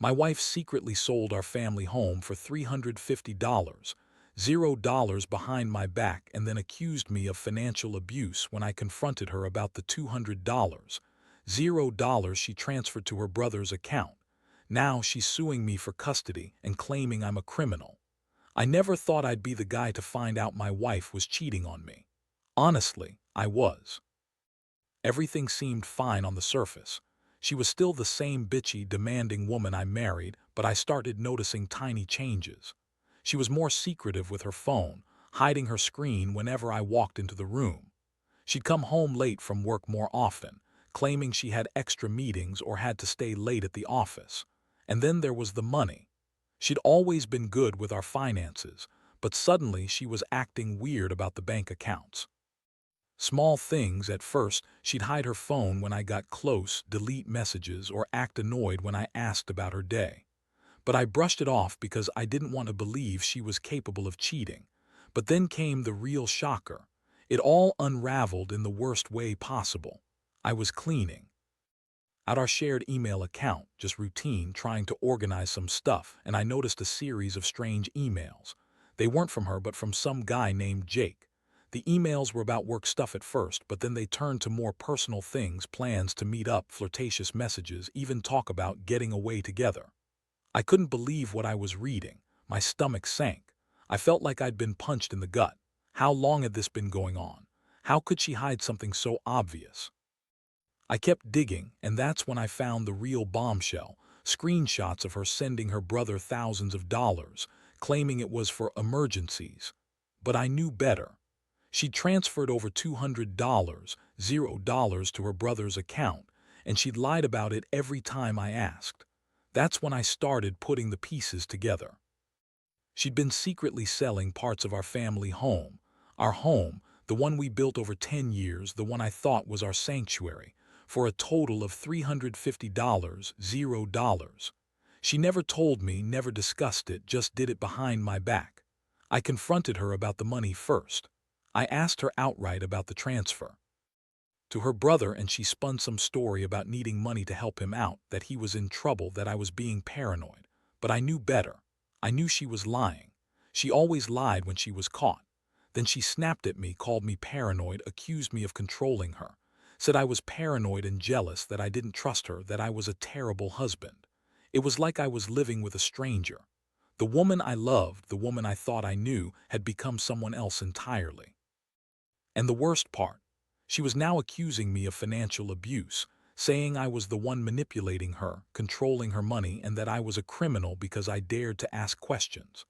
My wife secretly sold our family home for $350, $0 behind my back, and then accused me of financial abuse when I confronted her about the $200, $0 she transferred to her brother's account. Now she's suing me for custody and claiming I'm a criminal. I never thought I'd be the guy to find out my wife was cheating on me. Honestly, I was. Everything seemed fine on the surface. She was still the same bitchy, demanding woman I married, but I started noticing tiny changes. She was more secretive with her phone, hiding her screen whenever I walked into the room. She'd come home late from work more often, claiming she had extra meetings or had to stay late at the office. And then there was the money. She'd always been good with our finances, but suddenly she was acting weird about the bank accounts. Small things at first: she'd hide her phone when I got close, delete messages, or act annoyed when I asked about her day. But I brushed it off because I didn't want to believe she was capable of cheating. But then came the real shocker. It all unraveled in the worst way possible. I was cleaning out our shared email account, just routine, trying to organize some stuff, and I noticed a series of strange emails. They weren't from her, but from some guy named Jake. The emails were about work stuff at first, but then they turned to more personal things: plans to meet up, flirtatious messages, even talk about getting away together. I couldn't believe what I was reading. My stomach sank. I felt like I'd been punched in the gut. How long had this been going on? How could she hide something so obvious? I kept digging, and that's when I found the real bombshell: screenshots of her sending her brother thousands of dollars, claiming it was for emergencies. But I knew better. She'd transferred over $200, $0 to her brother's account, and she'd lied about it every time I asked. That's when I started putting the pieces together. She'd been secretly selling parts of our family home, our home, the one we built over 10 years, the one I thought was our sanctuary, for a total of $350, $0. She never told me, never discussed it, just did it behind my back. I confronted her about the money first. I asked her outright about the transfer to her brother, and she spun some story about needing money to help him out, that he was in trouble, that I was being paranoid. But I knew better. I knew she was lying. She always lied when she was caught. Then she snapped at me, called me paranoid, accused me of controlling her, said I was paranoid and jealous, that I didn't trust her, that I was a terrible husband. It was like I was living with a stranger. The woman I loved, the woman I thought I knew, had become someone else entirely. And the worst part, she was now accusing me of financial abuse, saying I was the one manipulating her, controlling her money, and that I was a criminal because I dared to ask questions.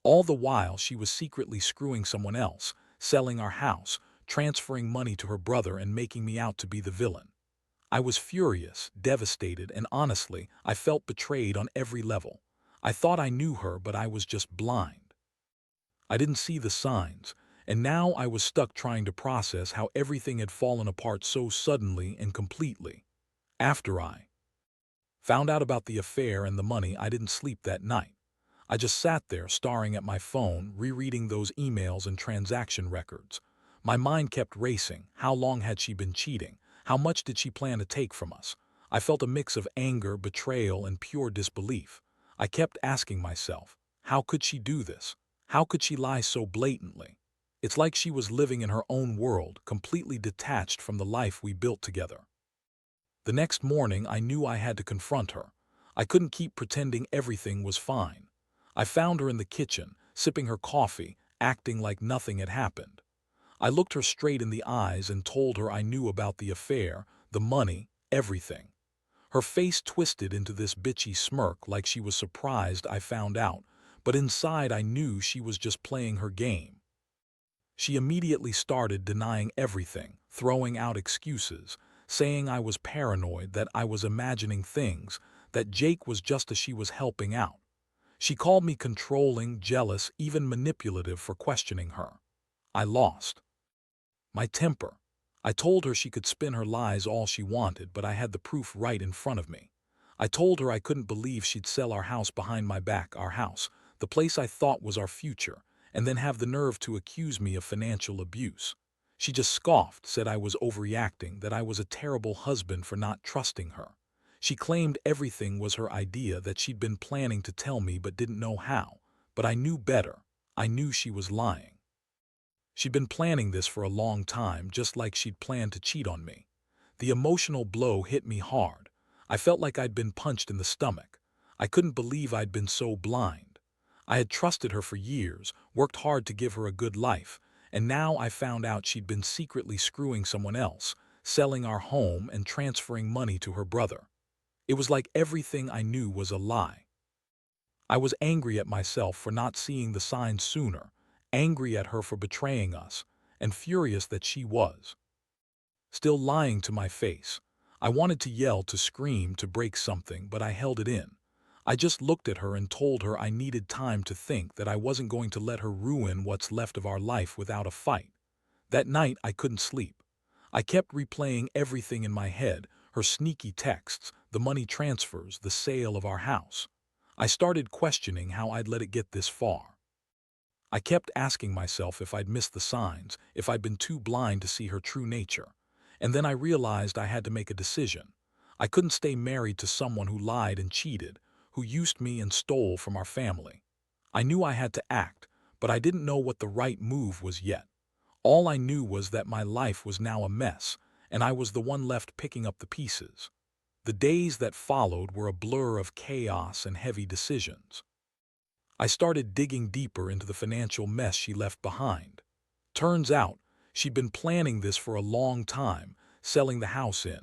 All the while she was secretly screwing someone else, selling our house, transferring money to her brother, and making me out to be the villain. I was furious, devastated, and honestly, I felt betrayed on every level. I thought I knew her, but I was just blind. I didn't see the signs, and now I was stuck trying to process how everything had fallen apart so suddenly and completely. After I found out about the affair and the money, I didn't sleep that night. I just sat there staring at my phone, rereading those emails and transaction records. My mind kept racing. How long had she been cheating? How much did she plan to take from us? I felt a mix of anger, betrayal, and pure disbelief. I kept asking myself, how could she do this? How could she lie so blatantly? It's like she was living in her own world, completely detached from the life we built together. The next morning, I knew I had to confront her. I couldn't keep pretending everything was fine. I found her in the kitchen, sipping her coffee, acting like nothing had happened. I looked her straight in the eyes and told her I knew about the affair, the money, everything. Her face twisted into this bitchy smirk, like she was surprised I found out, but inside I knew she was just playing her game. She immediately started denying everything, throwing out excuses, saying I was paranoid, that I was imagining things, that Jake was just as she was helping out. She called me controlling, jealous, even manipulative for questioning her. I lost my temper. I told her she could spin her lies all she wanted, but I had the proof right in front of me. I told her I couldn't believe she'd sell our house behind my back, our house, the place I thought was our future, and then have the nerve to accuse me of financial abuse. She just scoffed, said I was overreacting, that I was a terrible husband for not trusting her. She claimed everything was her idea, that she'd been planning to tell me but didn't know how. But I knew better. I knew she was lying. She'd been planning this for a long time, just like she'd planned to cheat on me. The emotional blow hit me hard. I felt like I'd been punched in the stomach. I couldn't believe I'd been so blind. I had trusted her for years, worked hard to give her a good life, and now I found out she'd been secretly screwing someone else, selling our home and transferring money to her brother. It was like everything I knew was a lie. I was angry at myself for not seeing the signs sooner, angry at her for betraying us, and furious that she was still lying to my face. I wanted to yell, to scream, to break something, but I held it in. I just looked at her and told her I needed time to think, that I wasn't going to let her ruin what's left of our life without a fight. That night I couldn't sleep. I kept replaying everything in my head, her sneaky texts, the money transfers, the sale of our house. I started questioning how I'd let it get this far. I kept asking myself if I'd missed the signs, if I'd been too blind to see her true nature. And then I realized I had to make a decision. I couldn't stay married to someone who lied and cheated, who used me and stole from our family. I knew I had to act, but I didn't know what the right move was yet. All I knew was that my life was now a mess, and I was the one left picking up the pieces. The days that followed were a blur of chaos and heavy decisions. I started digging deeper into the financial mess she left behind. Turns out, she'd been planning this for a long time, selling the house in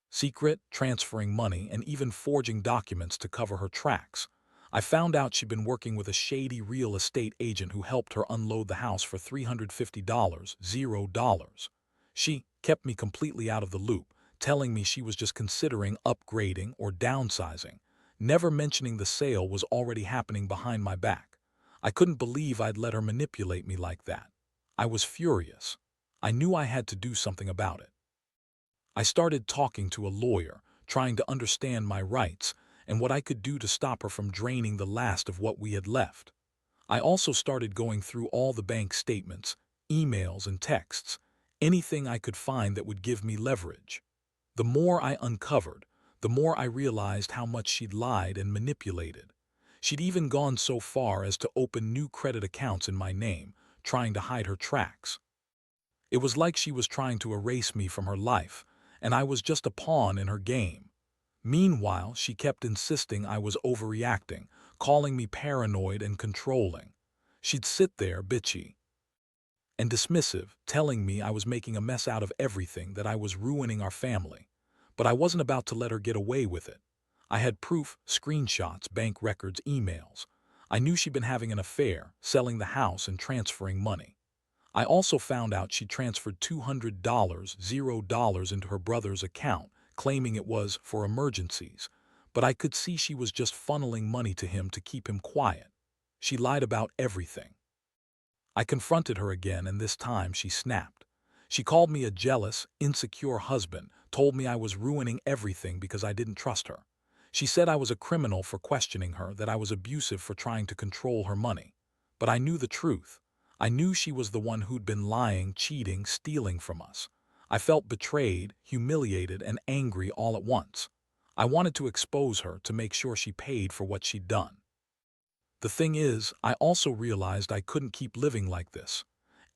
secret, transferring money, and even forging documents to cover her tracks. I found out she'd been working with a shady real estate agent who helped her unload the house for $350, $0. She kept me completely out of the loop, telling me she was just considering upgrading or downsizing, never mentioning the sale was already happening behind my back. I couldn't believe I'd let her manipulate me like that. I was furious. I knew I had to do something about it. I started talking to a lawyer, trying to understand my rights and what I could do to stop her from draining the last of what we had left. I also started going through all the bank statements, emails, and texts, anything I could find that would give me leverage. The more I uncovered, the more I realized how much she'd lied and manipulated. She'd even gone so far as to open new credit accounts in my name, trying to hide her tracks. It was like she was trying to erase me from her life, and I was just a pawn in her game. Meanwhile, she kept insisting I was overreacting, calling me paranoid and controlling. She'd sit there, bitchy and dismissive, telling me I was making a mess out of everything, that I was ruining our family. But I wasn't about to let her get away with it. I had proof, screenshots, bank records, emails. I knew she'd been having an affair, selling the house and transferring money. I also found out she transferred $200, $0 into her brother's account, claiming it was for emergencies. But I could see she was just funneling money to him to keep him quiet. She lied about everything. I confronted her again, and this time she snapped. She called me a jealous, insecure husband, told me I was ruining everything because I didn't trust her. She said I was a criminal for questioning her, that I was abusive for trying to control her money. But I knew the truth. I knew she was the one who'd been lying, cheating, stealing from us. I felt betrayed, humiliated, and angry all at once. I wanted to expose her, to make sure she paid for what she'd done. The thing is, I also realized I couldn't keep living like this.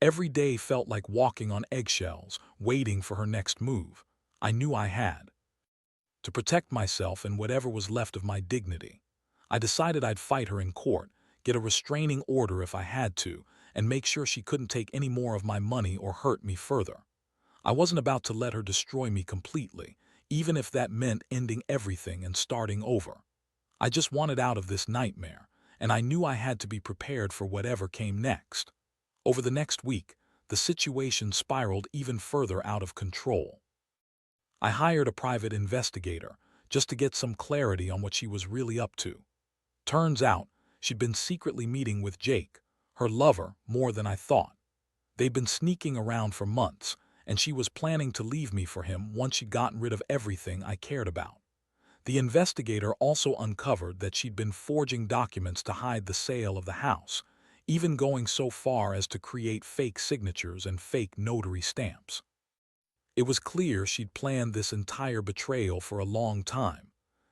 Every day felt like walking on eggshells, waiting for her next move. I knew I had to protect myself and whatever was left of my dignity. I decided I'd fight her in court, get a restraining order if I had to, and make sure she couldn't take any more of my money or hurt me further. I wasn't about to let her destroy me completely, even if that meant ending everything and starting over. I just wanted out of this nightmare, and I knew I had to be prepared for whatever came next. Over the next week, the situation spiraled even further out of control. I hired a private investigator just to get some clarity on what she was really up to. Turns out, she'd been secretly meeting with Jake, her lover, more than I thought. They'd been sneaking around for months, and she was planning to leave me for him once she'd gotten rid of everything I cared about. The investigator also uncovered that she'd been forging documents to hide the sale of the house, even going so far as to create fake signatures and fake notary stamps. It was clear she'd planned this entire betrayal for a long time.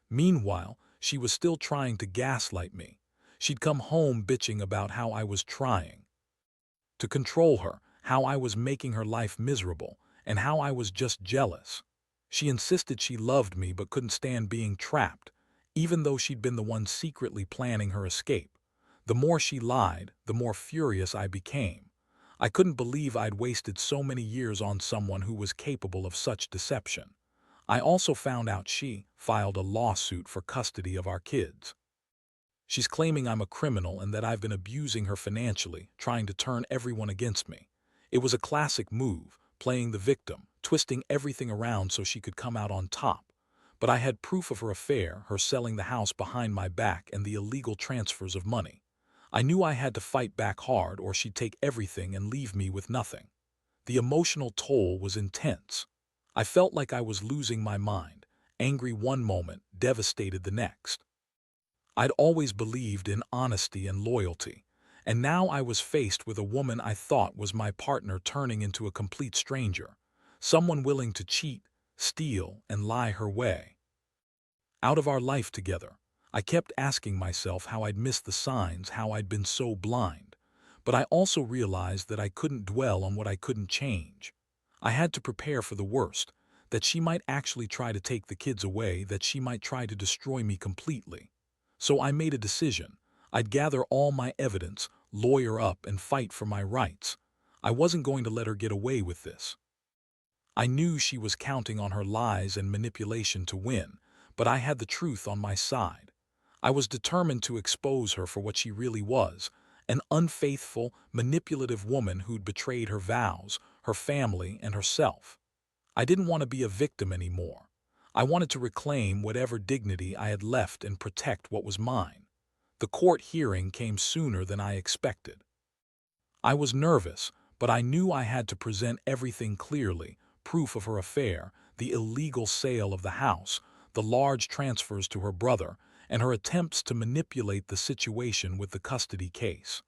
Meanwhile, she was still trying to gaslight me. She'd come home bitching about how I was trying to control her, how I was making her life miserable, and how I was just jealous. She insisted she loved me but couldn't stand being trapped, even though she'd been the one secretly planning her escape. The more she lied, the more furious I became. I couldn't believe I'd wasted so many years on someone who was capable of such deception. I also found out she filed a lawsuit for custody of our kids. She's claiming I'm a criminal and that I've been abusing her financially, trying to turn everyone against me. It was a classic move, playing the victim, twisting everything around so she could come out on top. But I had proof of her affair, her selling the house behind my back, and the illegal transfers of money. I knew I had to fight back hard or she'd take everything and leave me with nothing. The emotional toll was intense. I felt like I was losing my mind, angry one moment, devastated the next. I'd always believed in honesty and loyalty, and now I was faced with a woman I thought was my partner turning into a complete stranger, someone willing to cheat, steal, and lie her way out of our life together. I kept asking myself how I'd missed the signs, how I'd been so blind. But I also realized that I couldn't dwell on what I couldn't change. I had to prepare for the worst, that she might actually try to take the kids away, that she might try to destroy me completely. So I made a decision. I'd gather all my evidence, lawyer up, and fight for my rights. I wasn't going to let her get away with this. I knew she was counting on her lies and manipulation to win, but I had the truth on my side. I was determined to expose her for what she really was, an unfaithful, manipulative woman who'd betrayed her vows, her family, and herself. I didn't want to be a victim anymore. I wanted to reclaim whatever dignity I had left and protect what was mine. The court hearing came sooner than I expected. I was nervous, but I knew I had to present everything clearly: proof of her affair, the illegal sale of the house, the large transfers to her brother, and her attempts to manipulate the situation with the custody case.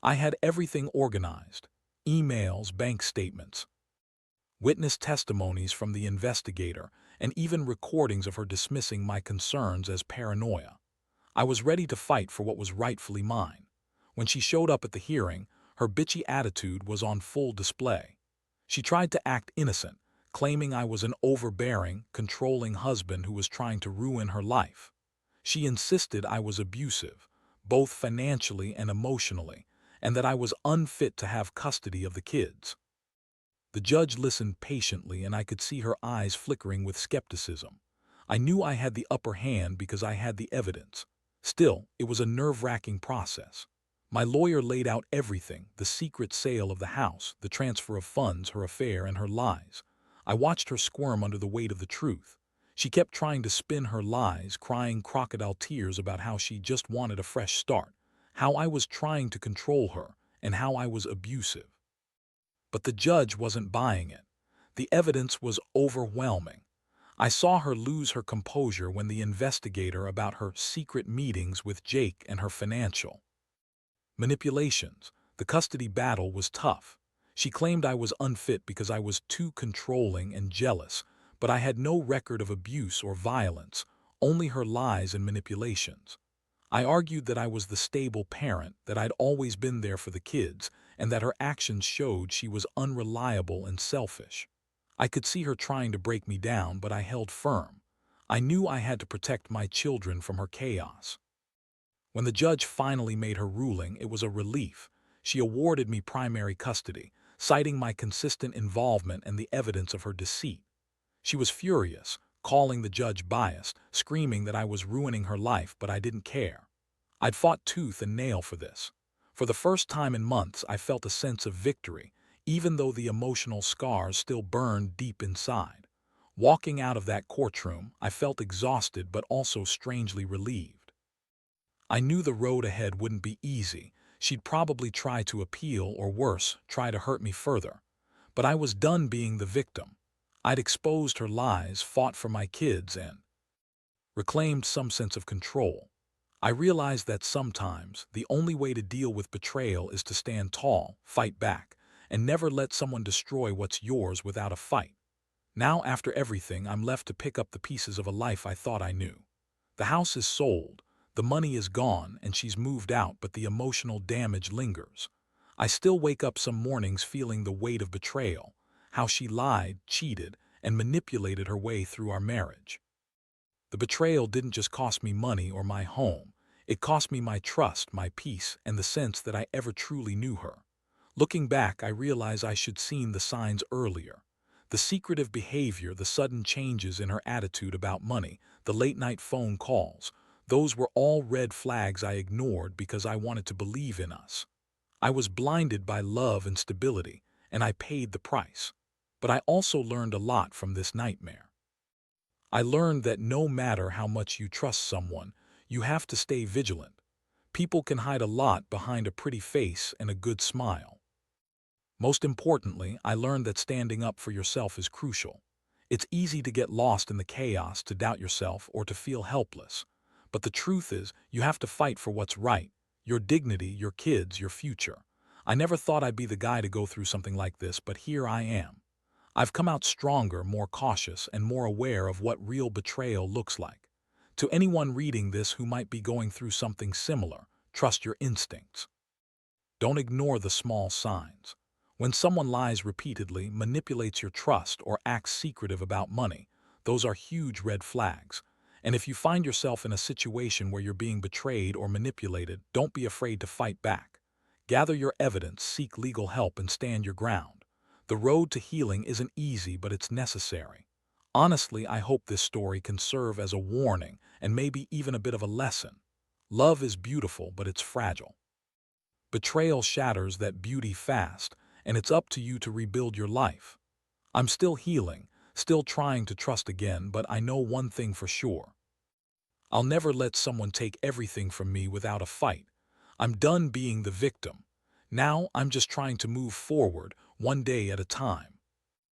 I had everything organized: emails, bank statements, witness testimonies from the investigator, and even recordings of her dismissing my concerns as paranoia. I was ready to fight for what was rightfully mine. When she showed up at the hearing, her bitchy attitude was on full display. She tried to act innocent, claiming I was an overbearing, controlling husband who was trying to ruin her life. She insisted I was abusive, both financially and emotionally, and that I was unfit to have custody of the kids. The judge listened patiently, and I could see her eyes flickering with skepticism. I knew I had the upper hand because I had the evidence. Still, it was a nerve-wracking process. My lawyer laid out everything: the secret sale of the house, the transfer of funds, her affair, and her lies. I watched her squirm under the weight of the truth. She kept trying to spin her lies, crying crocodile tears about how she just wanted a fresh start, how I was trying to control her, and how I was abusive. But the judge wasn't buying it. The evidence was overwhelming. I saw her lose her composure when the investigator about her secret meetings with Jake and her financial manipulations. The custody battle was tough. She claimed I was unfit because I was too controlling and jealous, but I had no record of abuse or violence, only her lies and manipulations. I argued that I was the stable parent, that I'd always been there for the kids, and that her actions showed she was unreliable and selfish. I could see her trying to break me down, but I held firm. I knew I had to protect my children from her chaos. When the judge finally made her ruling, it was a relief. She awarded me primary custody, citing my consistent involvement and the evidence of her deceit. She was furious, calling the judge biased, screaming that I was ruining her life, but I didn't care. I'd fought tooth and nail for this. For the first time in months, I felt a sense of victory, even though the emotional scars still burned deep inside. Walking out of that courtroom, I felt exhausted but also strangely relieved. I knew the road ahead wouldn't be easy. She'd probably try to appeal, or worse, try to hurt me further. But I was done being the victim. I'd exposed her lies, fought for my kids, and reclaimed some sense of control. I realized that sometimes the only way to deal with betrayal is to stand tall, fight back, and never let someone destroy what's yours without a fight. Now, after everything, I'm left to pick up the pieces of a life I thought I knew. The house is sold, the money is gone, and she's moved out, but the emotional damage lingers. I still wake up some mornings feeling the weight of betrayal, how she lied, cheated, and manipulated her way through our marriage. The betrayal didn't just cost me money or my home, it cost me my trust, my peace, and the sense that I ever truly knew her. Looking back, I realize I should seen the signs earlier. The secretive behavior, the sudden changes in her attitude about money, the late-night phone calls, those were all red flags I ignored because I wanted to believe in us. I was blinded by love and stability, and I paid the price. But I also learned a lot from this nightmare. I learned that no matter how much you trust someone, you have to stay vigilant. People can hide a lot behind a pretty face and a good smile. Most importantly, I learned that standing up for yourself is crucial. It's easy to get lost in the chaos, to doubt yourself, or to feel helpless. But the truth is, you have to fight for what's right, your dignity, your kids, your future. I never thought I'd be the guy to go through something like this, but here I am. I've come out stronger, more cautious, and more aware of what real betrayal looks like. To anyone reading this who might be going through something similar, trust your instincts. Don't ignore the small signs. When someone lies repeatedly, manipulates your trust, or acts secretive about money, those are huge red flags. And if you find yourself in a situation where you're being betrayed or manipulated, don't be afraid to fight back. Gather your evidence, seek legal help, and stand your ground. The road to healing isn't easy, but it's necessary. Honestly, I hope this story can serve as a warning and maybe even a bit of a lesson. Love is beautiful, but it's fragile. Betrayal shatters that beauty fast, and it's up to you to rebuild your life. I'm still healing, still trying to trust again, but I know one thing for sure. I'll never let someone take everything from me without a fight. I'm done being the victim. Now I'm just trying to move forward, one day at a time.